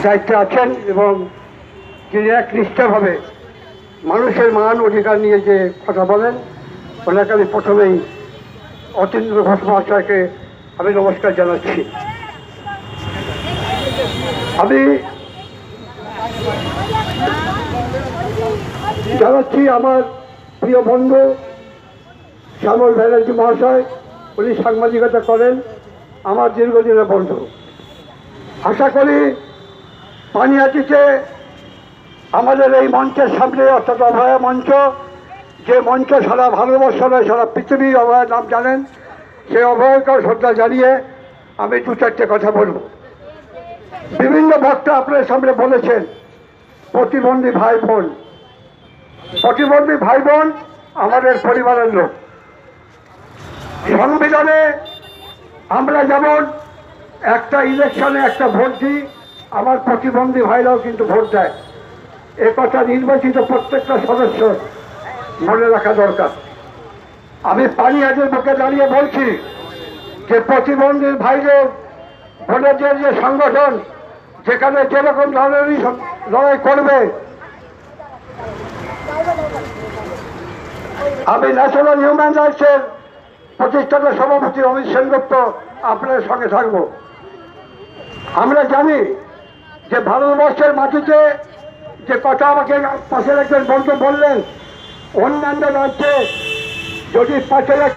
দায়িত্বে আছেন এবং যিনি একনিষ্ঠভাবে মানুষের মান অধিকার নিয়ে যে কথা বলেন, ওনাকে আমি প্রথমেই অতীন্দ্র ঘোষ মহাশয়কে আমি নমস্কার জানাচ্ছি। আমি জানাচ্ছি আমার প্রিয় বন্ধু শ্যামল ব্যানার্জি মহাশয়, উনি সাংবাদিকতা করেন, আমার দীর্ঘদিনের বন্ধু। আশা করি পানিহাটিতে আমাদের এই মঞ্চের সামনে, অর্থাৎ অভয়া মঞ্চ, যে মঞ্চ সারা ভারতবর্ষ নয় সারা পৃথিবী অভয়ের নাম জানেন, সেই অভয়কেও শ্রদ্ধা জানিয়ে আমি দু চারটে কথা বলব। বিভিন্ন বক্তা আপনার সামনে বলেছেন প্রতিবন্ধী ভাই বোন। প্রতিবন্ধী ভাই বোন আমাদের পরিবারের লোক। সংবিধানে আমরা যেমন একটা ইলেকশনে একটা ভোট দিই, আমার প্রতিবন্ধী ভাইরাও কিন্তু ভোট দেয়। এ কথা নির্বাচিত প্রত্যেকটা সদস্য মনে রাখা দরকার। আমি পানিহাটির বুকে দাঁড়িয়ে বলছি যে প্রতিবন্ধী ভাইদের ভোটারদের যে সংগঠন যেখানে যেরকম ধরনেরই লড়াই করবে, আমি ন্যাশনাল হিউম্যান রাইটসের প্রতিষ্ঠাতা সভাপতি অমিত সেনগুপ্ত আপনাদের সঙ্গে থাকব। আমরা জানি যে ভারতবর্ষের মাটিতে যে কথা আমাকে পাশের একজন বন্ধু বললেন, অন্যান্য রাজ্যে যদি 5,000